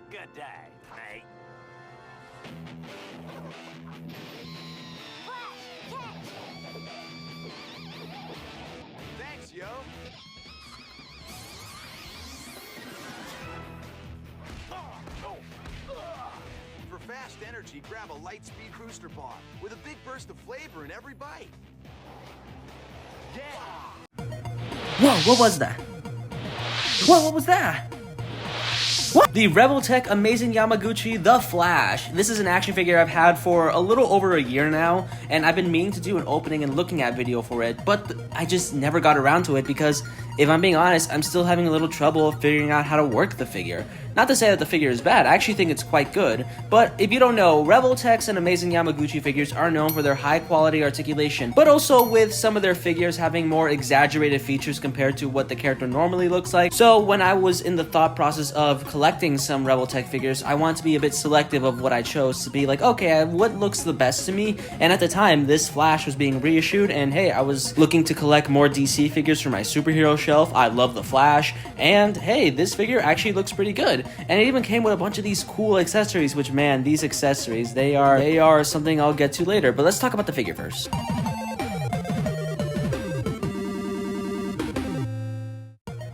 Good day, mate. Flash, catch! Thanks, yo. For fast energy, grab a Lightspeed booster bar with a big burst of flavor in every bite. Yeah! Whoa, what was that? Whoa, what was that? What? The Revoltech Amazing Yamaguchi The Flash. This is an action figure I've had for a little over a year now, and I've been meaning to do an opening and looking at video for it, but I just never got around to it because, if I'm being honest, I'm still having a little trouble figuring out how to work the figure. Not to say that the figure is bad, I actually think it's quite good, but if you don't know, Revoltech's and Amazing Yamaguchi figures are known for their high quality articulation, but also with some of their figures having more exaggerated features compared to what the character normally looks like. So when I was in the thought process of collecting some Revoltech figures, I wanted to be a bit selective of what I chose to be like, okay, what looks the best to me? And at the time, this Flash was being reissued, and hey, I was looking to collect more DC figures for my superhero shelf. I love the Flash, and hey, this figure actually looks pretty good. And it even came with a bunch of these cool accessories, which, man, these accessories, they are something I'll get to later. But let's talk about the figure first.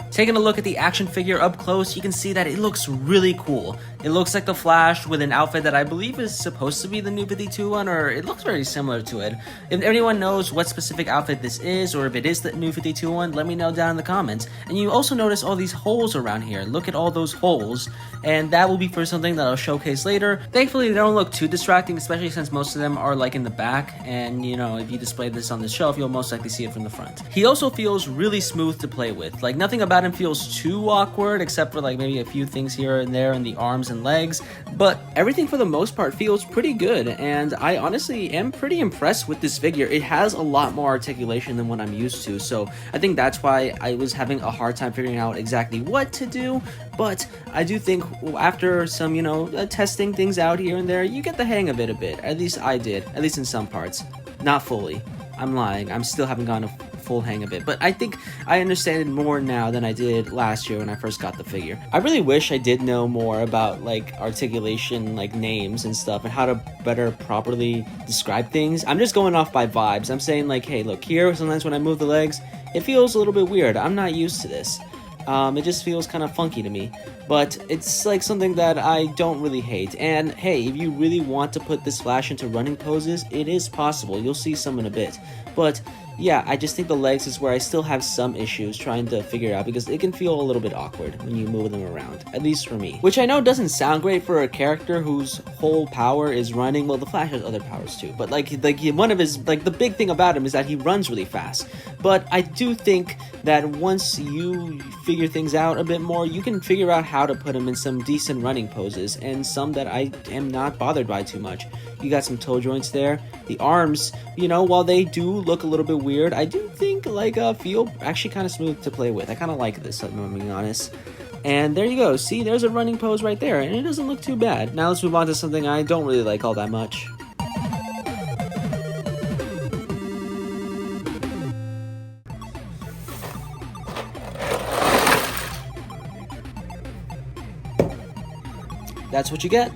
Taking a look at the action figure up close, you can see that it looks really cool. It looks like the Flash with an outfit that I believe is supposed to be the New 52 one, or it looks very similar to it. If anyone knows what specific outfit this is, or if it is the New 52 one, let me know down in the comments. And you also notice all these holes around here. Look at all those holes, and that will be for something that I'll showcase later. Thankfully, they don't look too distracting, especially since most of them are like in the back, and you know, if you display this on the shelf, you'll most likely see it from the front. He also feels really smooth to play with. Like, nothing about him feels too awkward, except for like maybe a few things here and there in the arms and legs, but everything for the most part feels pretty good, and I honestly am pretty impressed with this figure. It has a lot more articulation than what I'm used to, so I think that's why I was having a hard time figuring out exactly what to do, but I do think after some, you know, testing things out here and there, you get the hang of it a bit. At least I did, at least in some parts. Not fully. I'm lying. I'm still haven't gotten a full hang of it, but I think I understand it more now than I did last year when I first got the figure. I really wish I did know more about like articulation, like names and stuff, and how to better properly describe things. I'm just going off by vibes. I'm saying like, hey, look here, sometimes when I move the legs, it feels a little bit weird. I'm not used to this. It just feels kind of funky to me, but it's like something that I don't really hate. And hey, if you really want to put this Flash into running poses, it is possible. You'll see some in a bit, but yeah, I just think the legs is where I still have some issues trying to figure it out, because it can feel a little bit awkward when you move them around, at least for me. Which I know doesn't sound great for a character whose whole power is running. Well, the Flash has other powers too, but like one of his, like the big thing about him is that he runs really fast. But I do think that once you figure things out a bit more, you can figure out how to put him in some decent running poses, and some that I am not bothered by too much. You got some toe joints there. The arms, you know, while they do look a little bit weird, I do think like feel actually kind of smooth to play with. I kind of like this, if I'm being honest. And there you go. See, there's a running pose right there, and it doesn't look too bad. Now let's move on to something I don't really like all that much. That's what you get.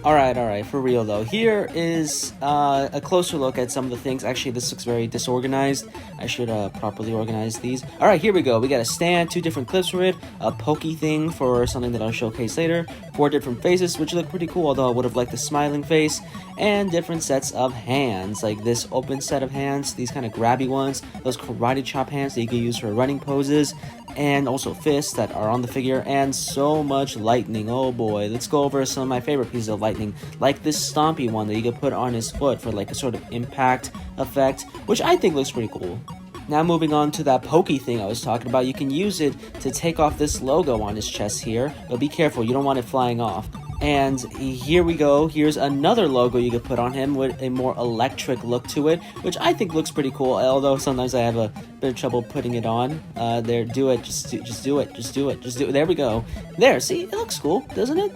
Alright, for real though. Here is a closer look at some of the things. Actually, this looks very disorganized. I should properly organize these. Alright, here we go. We got a stand, 2 different clips for it, a pokey thing for something that I'll showcase later, 4 different faces, which look pretty cool, although I would have liked the smiling face, and different sets of hands, like this open set of hands, these kind of grabby ones, those karate chop hands that you can use for running poses, and also fists that are on the figure, and so much lightning. Oh boy, let's go over some of my favorite pieces of lightning, like this stompy one that you can put on his foot for like a sort of impact effect, which I think looks pretty cool. Now moving on to that pokey thing I was talking about, you can use it to take off this logo on his chest here, but be careful, you don't want it flying off. And here we go, here's another logo you could put on him with a more electric look to it, which I think looks pretty cool, although sometimes I have a bit of trouble putting it on. There, do it, just do it, there we go. There, see, it looks cool, doesn't it?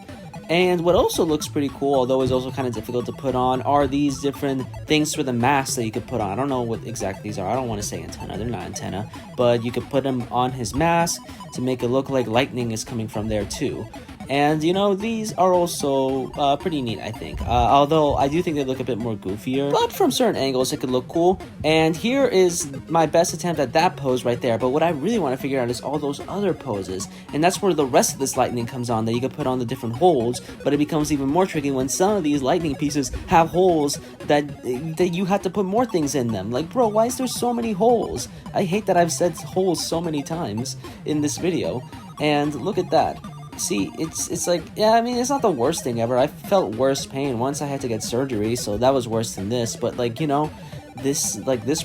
And what also looks pretty cool, although is also kind of difficult to put on, are these different things for the mask that you could put on. I don't know what exactly these are. I don't want to say antenna. They're not antenna. But you could put them on his mask to make it look like lightning is coming from there too. And, you know, these are also pretty neat, I think. Although I do think they look a bit more goofier, but from certain angles it could look cool. And here is my best attempt at that pose right there. But what I really want to figure out is all those other poses. And that's where the rest of this lightning comes on, that you can put on the different holds. But it becomes even more tricky when some of these lightning pieces have holes that you have to put more things in them. Like, bro, why is there so many holes? I hate that I've said holes so many times in this video. And look at that. See, it's like, yeah, I mean, it's not the worst thing ever. I felt worse pain once. I had to get surgery, so that was worse than this. But, like, you know, this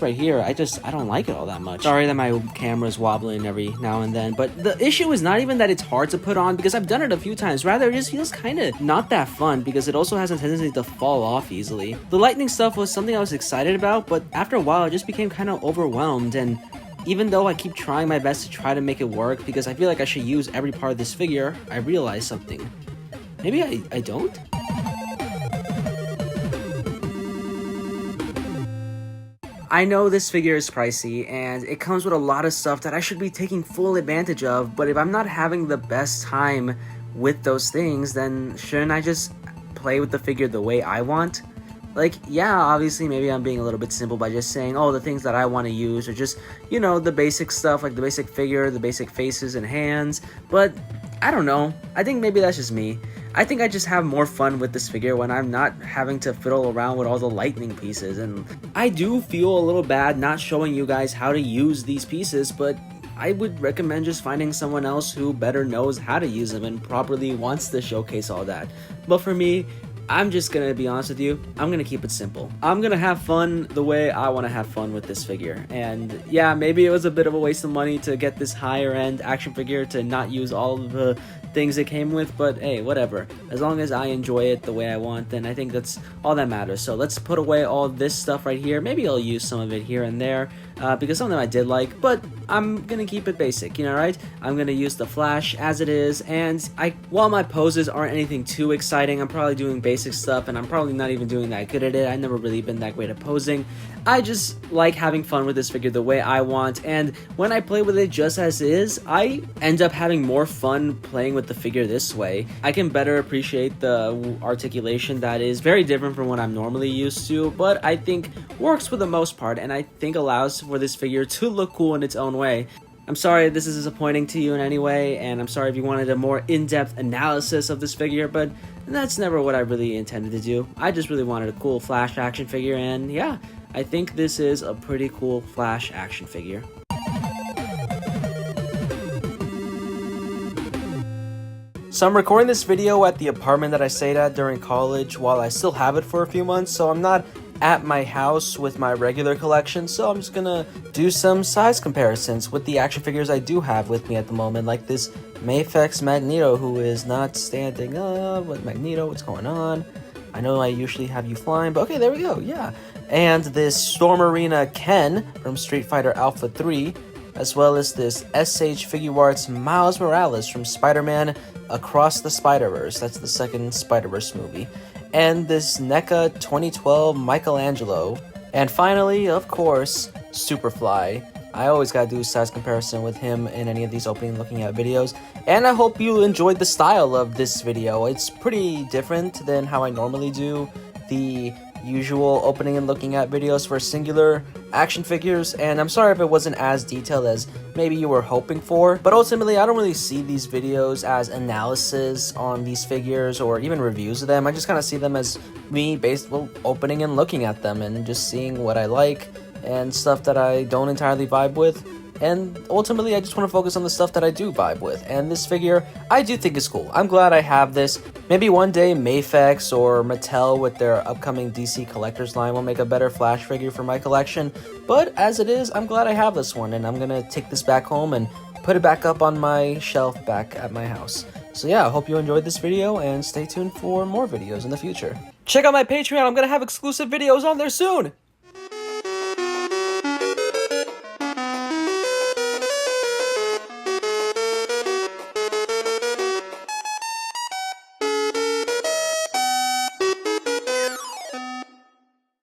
right here, I don't like it all that much. Sorry that my camera's wobbling every now and then, but the issue is not even that it's hard to put on, because I've done it a few times. Rather, it just feels kind of not that fun, because it also has a tendency to fall off easily. The lightning stuff was something I was excited about, but after a while, I just became kind of overwhelmed. And even though I keep trying my best to try to make it work, because I feel like I should use every part of this figure, I realize something. Maybe I don't? I know this figure is pricey, and it comes with a lot of stuff that I should be taking full advantage of, but if I'm not having the best time with those things, then shouldn't I just play with the figure the way I want? Like, yeah, obviously maybe I'm being a little bit simple by just saying, oh, the things that I want to use are just, you know, the basic stuff, like the basic figure, the basic faces and hands, but I don't know. I think maybe that's just me. I think I just have more fun with this figure when I'm not having to fiddle around with all the lightning pieces, and I do feel a little bad not showing you guys how to use these pieces, but I would recommend just finding someone else who better knows how to use them and properly wants to showcase all that. But for me, I'm just gonna be honest with you, I'm gonna keep it simple. I'm gonna have fun the way I want to have fun with this figure. And yeah, maybe it was a bit of a waste of money to get this higher end action figure to not use all of the things it came with, but hey, whatever. As long as I enjoy it the way I want, then I think that's all that matters. So let's put away all this stuff right here. Maybe I'll use some of it here and there, because some of them I did like, but I'm gonna keep it basic, you know, right? I'm gonna use the Flash as it is, and while my poses aren't anything too exciting, I'm probably doing basic stuff, and I'm probably not even doing that good at it. I've never really been that great at posing. I just like having fun with this figure the way I want, and when I play with it just as is, I end up having more fun playing with the figure this way. I can better appreciate the articulation that is very different from what I'm normally used to, but I think works for the most part, and I think allows for this figure to look cool in its own way. I'm sorry if this is disappointing to you in any way, and I'm sorry if you wanted a more in-depth analysis of this figure, but that's never what I really intended to do. I just really wanted a cool Flash action figure, and yeah, I think this is a pretty cool Flash action figure. So I'm recording this video at the apartment that I stayed at during college while I still have it for a few months, so I'm not at my house with my regular collection, so I'm just gonna do some size comparisons with the action figures I do have with me at the moment, like this Mafex Magneto, who is not standing up. With Magneto, what's going on? I know I usually have you flying, but okay, there we go, yeah. And this Storm Arena Ken from Street Fighter Alpha 3, as well as this SH Figuarts Miles Morales from Spider-Man Across the Spider-Verse. That's the second Spider-Verse movie. And this NECA 2012 Michelangelo. And finally, of course, Superfly. I always gotta do a size comparison with him in any of these opening looking at videos. And I hope you enjoyed the style of this video. It's pretty different than how I normally do the usual opening and looking at videos for singular action figures, and I'm sorry if it wasn't as detailed as maybe you were hoping for, but ultimately I don't really see these videos as analysis on these figures or even reviews of them. I just kind of see them as me opening and looking at them and just seeing what I like and stuff that I don't entirely vibe with. And ultimately, I just want to focus on the stuff that I do vibe with. And this figure, I do think is cool. I'm glad I have this. Maybe one day Mafex or Mattel with their upcoming DC Collector's line will make a better Flash figure for my collection. But as it is, I'm glad I have this one. And I'm going to take this back home and put it back up on my shelf back at my house. So yeah, I hope you enjoyed this video and stay tuned for more videos in the future. Check out my Patreon. I'm going to have exclusive videos on there soon.